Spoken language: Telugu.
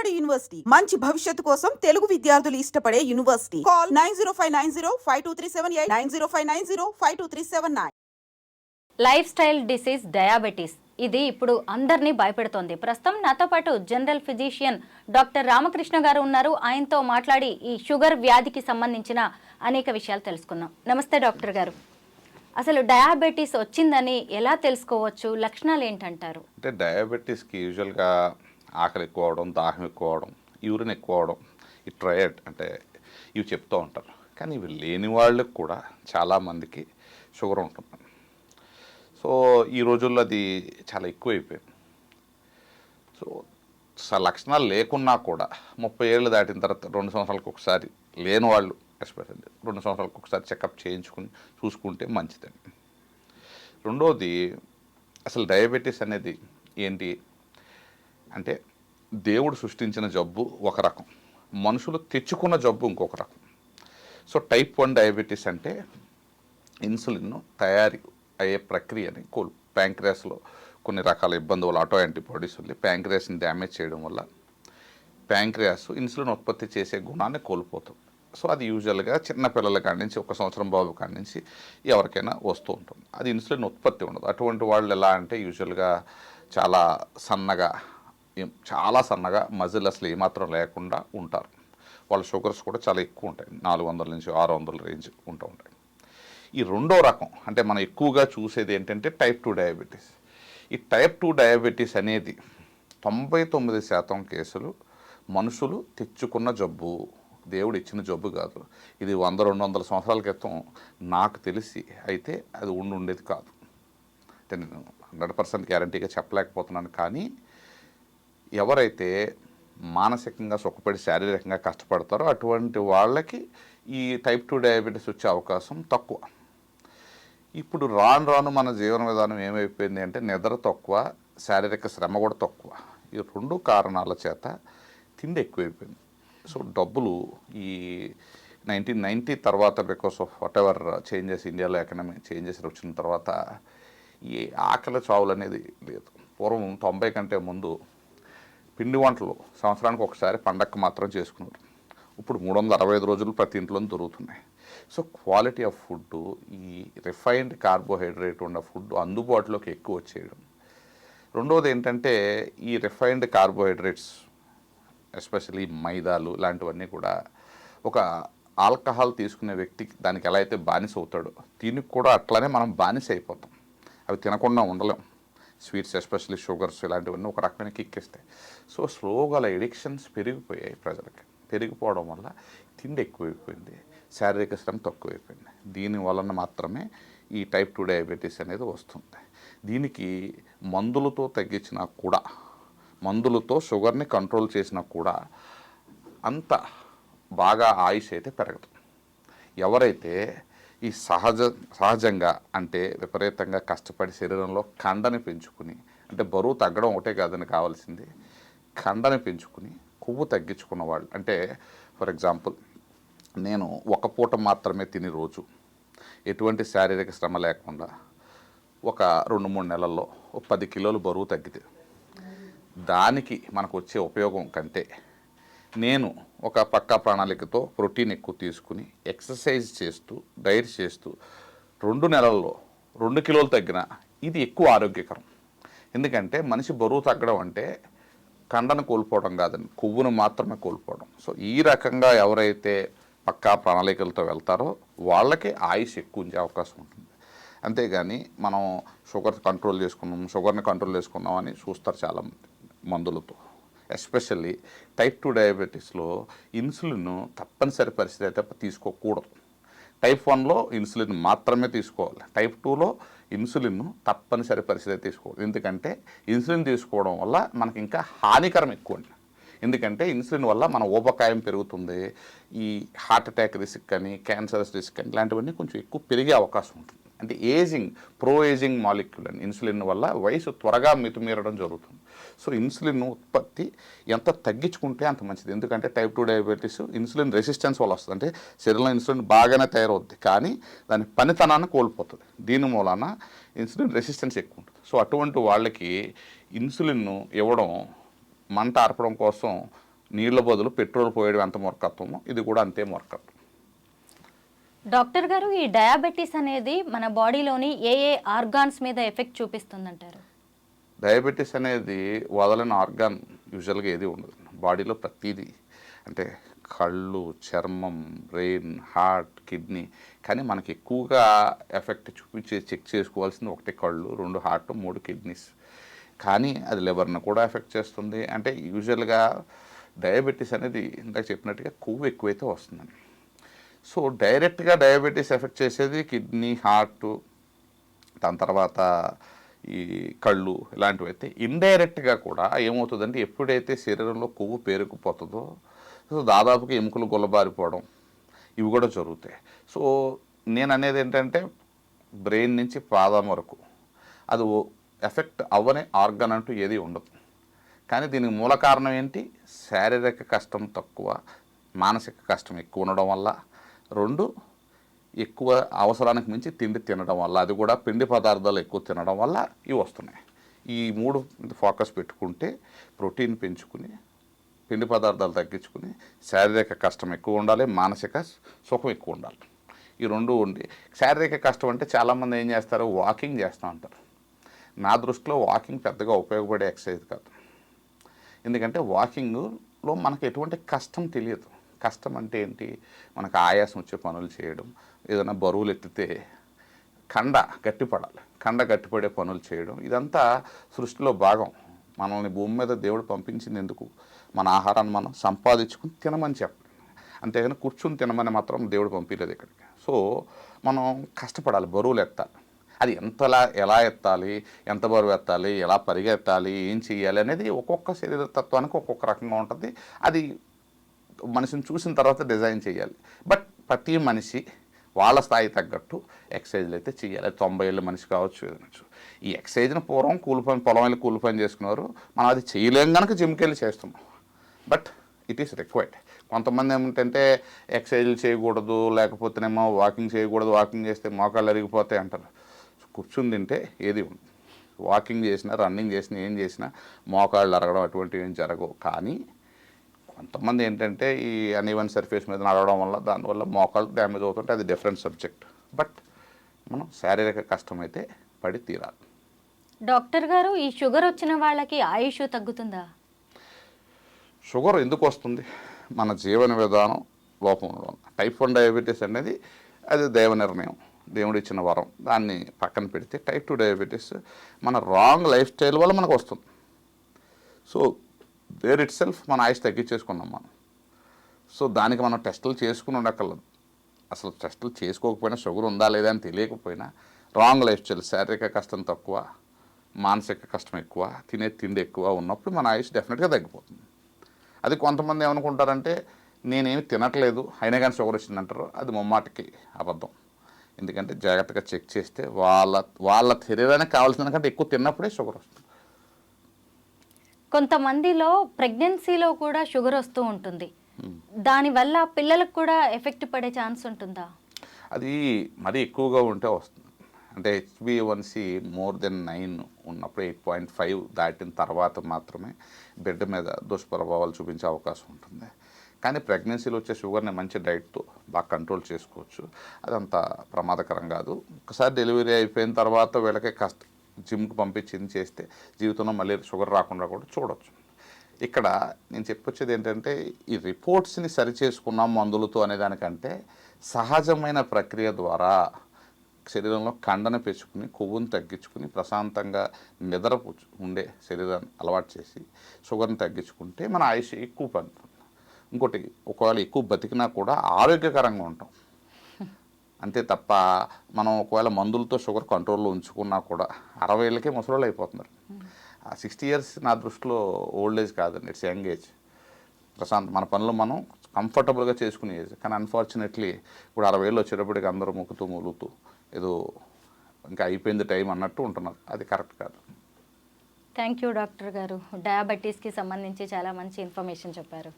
విజయవాడ యూనివర్సిటీ మంచి భవిష్యత్తు కోసం తెలుగు విద్యార్థులు ఇష్టపడే university. Call 9059052378 9059052379. Life style disease diabetes ఇది ఇప్పుడు అందరినీ భయపెడుతోంది. ప్రస్తుతం నాతో పాటు జనరల్ ఫిజిషియన్ డాక్టర్ రామకృష్ణ గారు ఉన్నారు. ఆయనతో మాట్లాడి ఈ షుగర్ వ్యాధికి సంబంధించిన అనేక విషయాలు తెలుసుకుందాం. నమస్తే డాక్టర్ గారు. అసలు డయాబెటీస్ వచ్చిందని ఎలా తెలుసుకోవచ్చు, లక్షణాలు ఏంటంటారు? అంటే డయాబెటీస్కి యూజువల్గా ఆకలి ఎక్కువ అవడం, దాహం ఎక్కువ అవడం, యూరిన్ ఎక్కువ అవడం, ఈ ట్రయడ్ అంటే ఇవి చెప్తూ ఉంటారు. కానీ ఇవి లేని వాళ్ళకి కూడా చాలామందికి షుగర్ ఉంటుంది. సో ఈ రోజుల్లో అది చాలా ఎక్కువైపోయింది. సో లక్షణాలు లేకున్నా కూడా 30 ఏళ్ళు దాటిన తర్వాత 2 సంవత్సరాలకు ఒకసారి లేని వాళ్ళు ఎస్పెషల్లీ 2 సంవత్సరాలకు ఒకసారి చెకప్ చేయించుకుని చూసుకుంటే మంచిదండి. రెండోది, అసలు డయాబెటీస్ అనేది ఏంటి అంటే దేవుడు సృష్టించిన జబ్బు ఒక రకం, మనుషులు తెచ్చుకున్న జబ్బు ఇంకొక రకం. సో టైప్ 1 డయాబెటీస్ అంటే ఇన్సులిన్ తయారీ అయ్యే ప్రక్రియని ప్యాంక్రియాస్లో కొన్ని రకాల ఇబ్బందులు, ఆటో యాంటీబాడీస్ వల్ల ప్యాంక్రియాస్ని డ్యామేజ్ చేయడం వల్ల ప్యాంక్రియాస్ ఇన్సులిన్ ఉత్పత్తి చేసే గుణాన్ని కోల్పోతుంది. సో అది యూజువల్గా చిన్న పిల్లల కాడి నుంచి 1 సంవత్సరం బాబు కాడి నుంచి ఎవరికైనా వస్తూ ఉంటుంది. అది ఇన్సులిన్ ఉత్పత్తి ఉండదు. అటువంటి వాళ్ళు ఎలా అంటే యూజువల్గా చాలా సన్నగా మజిల్ అసలు ఏమాత్రం లేకుండా ఉంటారు. వాళ్ళ షుగర్స్ కూడా చాలా ఎక్కువ ఉంటాయి, 400 నుంచి 600 రేంజ్ ఉంటూ ఉంటాయి. ఈ రెండో రకం అంటే మనం ఎక్కువగా చూసేది ఏంటంటే టైప్ 2 డయాబెటీస్. ఈ టైప్ 2 డయాబెటీస్ అనేది 99% కేసులు మనుషులు తెచ్చుకున్న జబ్బు, దేవుడు ఇచ్చిన జబ్బు కాదు. ఇది 100-200 సంవత్సరాల క్రితం నాకు తెలిసి అయితే అది ఉండేది కాదు. అంటే నేను 100% గ్యారంటీగా చెప్పలేకపోతున్నాను. కానీ ఎవరైతే మానసికంగా సుఖపడి శారీరకంగా కష్టపడతారో అటువంటి వాళ్ళకి ఈ టైప్ 2 డయాబెటీస్ వచ్చే అవకాశం తక్కువ. ఇప్పుడు రాను మన జీవన విధానం ఏమైపోయింది అంటే నిద్ర తక్కువ, శారీరక శ్రమ కూడా తక్కువ. ఈ 2 కారణాల చేత తిండి ఎక్కువైపోయింది. సో డబ్బులు ఈ 1990 తర్వాత because of what ever changes, ఇండియాలో ఎకనామిక్ చేంజెస్ వచ్చిన తర్వాత ఈ ఆకలి చావులు అనేది లేదు. పూర్వం 90 కంటే ముందు పిండి వంటలు సంవత్సరానికి ఒకసారి పండగకు మాత్రం చేసుకున్నారు. ఇప్పుడు 365 రోజులు ప్రతి ఇంట్లోనే దొరుకుతున్నాయి. సో క్వాలిటీ ఆఫ్ ఫుడ్, ఈ రిఫైన్డ్ కార్బోహైడ్రేట్ ఉన్న ఫుడ్ అందుబాటులోకి ఎక్కువ వచ్చేయడం. రెండవది ఏంటంటే ఈ రిఫైన్డ్ కార్బోహైడ్రేట్స్ ఎస్పెషల్లీ మైదాలు ఇలాంటివన్నీ కూడా ఒక ఆల్కహాల్ తీసుకునే వ్యక్తికి దానికి ఎలా అయితే బానిస అవుతాడో దీనికి కూడా అట్లానే మనం బానిస అయిపోతాం. అవి తినకుండా ఉండలేం. స్వీట్స్ ఎస్పెషల్లీ షుగర్స్ ఇలాంటివన్నీ ఒక రకమైన కిక్కిస్తాయి. సో స్లోగా అలా ఎడిక్షన్స్ పెరిగిపోయాయి ప్రజలకి. పెరిగిపోవడం వల్ల తిండి ఎక్కువైపోయింది, శారీరక శ్రమ తక్కువైపోయింది. దీని వలన మాత్రమే ఈ టైప్ 2 డయాబెటీస్ అనేది వస్తుంది. దీనికి మందులతో తగ్గించినా కూడా, మందులతో షుగర్ని కంట్రోల్ చేసినా కూడా అంత బాగా ఆయుష్ అయితే పెరగదు. ఎవరైతే ఈ సహజంగా అంటే విపరీతంగా కష్టపడి శరీరంలో కండని పెంచుకుని, అంటే బరువు తగ్గడం ఒకటే కాదని కావాల్సింది, కండని పెంచుకుని కొవ్వు తగ్గించుకున్న వాళ్ళు, అంటే ఫర్ ఎగ్జాంపుల్ నేను ఒక పూట మాత్రమే తిని రోజు ఎటువంటి శారీరక శ్రమ లేకుండా ఒక 2-3 నెలల్లో 10 కిలోలు బరువు తగ్గితే దానికి మనకు వచ్చే ఉపయోగం కంటే నేను ఒక పక్కా ప్రణాళికతో ప్రోటీన్ ఎక్కువ తీసుకుని ఎక్సర్సైజ్ చేస్తూ డైట్ చేస్తూ 2 నెలల్లో 2 కిలోలు తగ్గిన ఇది ఎక్కువ ఆరోగ్యకరం. ఎందుకంటే మనిషి బరువు తగ్గడం అంటే కండను కోల్పోవడం కాదండి, కొవ్వును మాత్రమే కోల్పోవడం. సో ఈ రకంగా ఎవరైతే పక్కా ప్రణాళికలతో వెళ్తారో వాళ్ళకి ఆయుష్ ఎక్కువ ఉండే అవకాశం ఉంటుంది. అంతేగాని మనం షుగర్ని కంట్రోల్ చేసుకున్నాం అని చూస్తారు చాలామంది మందులతో. ఎస్పెషల్లీ టైప్ 2 డయాబెటీస్లో ఇన్సులిన్ తప్పనిసరి పరిస్థితి అయితే తీసుకోకూడదు. టైప్ 1లో ఇన్సులిన్ మాత్రమే తీసుకోవాలి. టైప్ 2లో ఇన్సులిన్ తప్పనిసరి పరిస్థితి తీసుకోవాలి. ఎందుకంటే ఇన్సులిన్ తీసుకోవడం వల్ల మనకి ఇంకా హానికరం ఎక్కువ అండి. ఎందుకంటే ఇన్సులిన్ వల్ల మన ఊబకాయం పెరుగుతుంది, ఈ హార్ట్ అటాక్ రిస్క్ కానీ క్యాన్సర్స్ రిస్క్ కానీ ఇలాంటివన్నీ కొంచెం ఎక్కువ పెరిగే అవకాశం ఉంటుంది. అంటే ప్రో ఏజింగ్ మాలిక్యూల్ అని ఇన్సులిన్ వల్ల వయసు త్వరగా మితిమీరడం జరుగుతుంది. సో ఇన్సులిన్ ఉత్పత్తి ఎంత తగ్గించుకుంటే అంత మంచిది. ఎందుకంటే టైప్ 2 డయాబెటీస్ ఇన్సులిన్ రెసిస్టెన్స్ వల్ల వస్తుంది. అంటే శరీరంలో ఇన్సులిన్ బాగానే తయారవుద్ది కానీ దాని పనితనాన్ని కోల్పోతుంది. దీని మూలాన ఇన్సులిన్ రెసిస్టెన్స్ ఎక్కువ ఉంటుంది. సో అటువంటి వాళ్ళకి ఇన్సులిన్ ఇవ్వడం మంట ఆర్పడం కోసం నీళ్ళ బదులు పెట్రోల్ పోయడం ఎంత మూర్ఖత్వమో ఇది కూడా అంతే మూర్ఖత్వం. డాక్టర్ గారు, ఈ డయాబెటీస్ అనేది మన బాడీలోని ఏ ఏ ఆర్గాన్స్ మీద ఎఫెక్ట్ చూపిస్తుందంటారు? డయాబెటీస్ అనేది వదలని ఆర్గాన్ యూజువల్గా ఏది ఉండదు బాడీలో. ప్రతిదీ అంటే కళ్ళు, చర్మం, బ్రెయిన్, హార్ట్, కిడ్నీ. కానీ మనకి ఎక్కువగా ఎఫెక్ట్ చెక్ చేసుకోవాల్సింది 1 కళ్ళు, 2 హార్ట్, 3 కిడ్నీస్. కానీ అది లివర్ను కూడా ఎఫెక్ట్ చేస్తుంది. అంటే యూజువల్గా డయాబెటీస్ అనేది ఇందాక చెప్పినట్టుగా కొవ్వు ఎక్కువైతే వస్తుందండి. సో డైరెక్ట్గా డయాబెటీస్ ఎఫెక్ట్ చేసేది కిడ్నీ, హార్ట్, దాని తర్వాత ఈ కళ్ళు ఇలాంటివి అయితే. ఇండైరెక్ట్గా కూడా ఏమవుతుందంటే ఎప్పుడైతే శరీరంలో కొవ్వు పేరుకుపోతుందో సో దాదాపుగా ఎముకలు గుల్లబారిపోవడం ఇవి కూడా జరుగుతాయి. సో నేను అనేది ఏంటంటే బ్రెయిన్ నుంచి పాదం వరకు అది ఎఫెక్ట్ అవ్వని ఆర్గన్ అంటూ ఏది ఉండదు. కానీ దీనికి మూల కారణం ఏంటి? శారీరక కష్టం తక్కువ, మానసిక కష్టం ఎక్కువ ఉండడం వల్ల, 2 ఎక్కువ అవసరానికి మించి తిండి తినడం వల్ల, అది కూడా పిండి పదార్థాలు ఎక్కువ తినడం వల్ల ఇవి వస్తున్నాయి. ఈ 3 ఫోకస్ పెట్టుకుంటే ప్రోటీన్ పెంచుకుని, పిండి పదార్థాలు తగ్గించుకుని, శారీరక కష్టం ఎక్కువ ఉండాలి, మానసిక సుఖం ఎక్కువ ఉండాలి. ఈ 2 ఉండి శారీరక కష్టం అంటే చాలామంది ఏం చేస్తారు, వాకింగ్ చేస్తూ ఉంటారు. నా దృష్టిలో వాకింగ్ పెద్దగా ఉపయోగపడే ఎక్సర్సైజ్ కాదు. ఎందుకంటే వాకింగ్లో మనకు ఎటువంటి కష్టం తెలియదు. కష్టం అంటే ఏంటి? మనకు ఆయాసం వచ్చే పనులు చేయడం, ఏదైనా బరువులు ఎత్తితే కండ గట్టిపడాలి, కండ గట్టిపడే పనులు చేయడం, ఇదంతా సృష్టిలో భాగం. మనల్ని భూమి మీద దేవుడు పంపించింది ఎందుకు? మన ఆహారాన్ని మనం సంపాదించుకుని తినమని చెప్పాలి. అంతేగాని కూర్చుని తినమని మాత్రం దేవుడు పంపించలేదు ఇక్కడికి. సో మనం కష్టపడాలి, బరువులు ఎత్తాలి. అది ఎలా ఎత్తాలి, ఎంత బరువు ఎత్తాలి, ఎలా పరిగెత్తాలి, ఏం చేయాలి అనేది ఒక్కొక్క శరీర తత్వానికి ఒక్కొక్క రకంగా ఉంటుంది. అది మనిషిని చూసిన తర్వాత డిజైన్ చేయాలి. బట్ ప్రతి మనిషి వాళ్ళ స్థాయి తగ్గట్టు ఎక్సర్సైజ్లు అయితే చేయాలి. 90 ఏళ్ళ మనిషి కావచ్చు, ఏదనొచ్చు. ఈ ఎక్సర్సైజ్ని పూర్వం పొలం వెళ్ళి కూలి పని చేసుకున్నారు. మనం అది చేయలేం కనుక జిమ్కి వెళ్ళి చేస్తున్నాం. But it is required. కొంతమంది ఏమిటంటే ఎక్సర్సైజ్లు చేయకూడదు, లేకపోతేనేమో వాకింగ్ చేయకూడదు, వాకింగ్ చేస్తే మోకాళ్ళు అరిగిపోతాయి అంటారు. కూర్చుని తింటే ఏది ఉంది. వాకింగ్ చేసినా, రన్నింగ్ చేసినా, ఏం చేసినా మోకాళ్ళు అరగడం అటువంటివి ఏం జరగవు. కానీ కొంతమంది ఏంటంటే ఈ అన్ఈవెన్ సర్ఫేస్ మీద నడవడం వల్ల దానివల్ల మోకాళ్ళు డ్యామేజ్ అవుతుంటే అది డిఫరెంట్ సబ్జెక్ట్. బట్ మనం శారీరక కష్టం అయితే పడి తీరాలి. డాక్టర్ గారు, ఈ షుగర్ వచ్చిన వాళ్ళకి ఆయుష్ తగ్గుతుందా? షుగర్ ఎందుకు వస్తుంది? మన జీవన విధానం లోపం ఉండడం. టైప్ 1 డయాబెటీస్ అనేది అది దైవ నిర్ణయం, దేవుడు ఇచ్చిన వరం. దాన్ని పక్కన పెడితే టైప్ 2 డయాబెటీస్ మన రాంగ్ లైఫ్ స్టైల్ వల్ల మనకు వస్తుంది. సో దేర్ ఇట్ సెల్ఫ్ మన ఆయుష్ తగ్గించేసుకున్నాం మనం. సో దానికి మనం టెస్టులు చేసుకుని ఉండక్కర్లేదు. అసలు టెస్టులు చేసుకోకపోయినా షుగర్ ఉందా లేదా అని తెలియకపోయినా రాంగ్ లైఫ్ స్టైల్, శారీరక కష్టం తక్కువ, మానసిక కష్టం ఎక్కువ, తినే తిండి ఎక్కువ ఉన్నప్పుడు మన ఆయుష్ డెఫినెట్గా తగ్గిపోతుంది. అది కొంతమంది ఏమనుకుంటారంటే నేనేమి తినట్లేదు అయినా కానీ షుగర్ వచ్చిందంటారు. అది ముమ్మాటికి అబద్ధం. ఎందుకంటే జాగ్రత్తగా చెక్ చేస్తే వాళ్ళ శరీరానికి కావాల్సిన కంటే ఎక్కువ తిన్నప్పుడే షుగర్ వస్తుంది. కొంతమందిలో ప్రెగ్నెన్సీలో కూడా షుగర్ వస్తూ ఉంటుంది. దానివల్ల పిల్లలకు కూడా ఎఫెక్ట్ పడే ఛాన్స్ ఉంటుందా? అది మరీ ఎక్కువగా ఉంటే వస్తుంది. అంటే HbA1c మోర్ దెన్ 9 ఉన్నప్పుడు 8.5 దాటిన తర్వాత మాత్రమే బిడ్డ మీద దుష్ప్రభావాలు చూపించే అవకాశం ఉంటుంది. కానీ ప్రెగ్నెన్సీలో వచ్చే షుగర్ని మంచి డైట్తో బాగా కంట్రోల్ చేసుకోవచ్చు. అదంత ప్రమాదకరం కాదు. ఒకసారి డెలివరీ అయిపోయిన తర్వాత వీళ్ళకి జిమ్కి పంపించింది చేస్తే జీవితంలో మళ్ళీ షుగర్ రాకుండా కూడా చూడవచ్చు. ఇక్కడ నేను చెప్పొచ్చేది ఏంటంటే ఈ రిపోర్ట్స్ని సరిచేసుకున్నాం మందులతో అనేదానికంటే సహజమైన ప్రక్రియ ద్వారా శరీరంలో కండను పెంచుకుని, కొవ్వును తగ్గించుకుని, ప్రశాంతంగా నిద్ర ఉండే శరీరాన్ని అలవాటు చేసి షుగర్ని తగ్గించుకుంటే మన ఆయుష్ ఎక్కువ పడుతుంది. ఇంకోటి, ఒకవేళ ఎక్కువ బతికినా కూడా ఆరోగ్యకరంగా ఉంటాం. అంతే తప్ప మనం ఒకవేళ మందులతో షుగర్ కంట్రోల్లో ఉంచుకున్నా కూడా 60 ఏళ్ళకే ముసలోళ్ళు అయిపోతున్నారు. 60 ఇయర్స్ నా దృష్టిలో ఓల్డ్ ఏజ్ కాదండి, ఇట్స్ యంగ్ ఏజ్. మన పనులు మనం కంఫర్టబుల్గా చేసుకునే ఏజ్. కానీ అన్ఫార్చునేట్లీ ఇప్పుడు 60 ఏళ్ళు వచ్చేటప్పటికి అందరూ ముక్కుతూ మూలుతూ ఏదో ఇంకా అయిపోయింది టైం అన్నట్టు ఉంటున్నారు. అది కరెక్ట్ కాదు. థ్యాంక్ యూ డాక్టర్ గారు. డయాబెటీస్కి సంబంధించి చాలా మంచి ఇన్ఫర్మేషన్ చెప్పారు.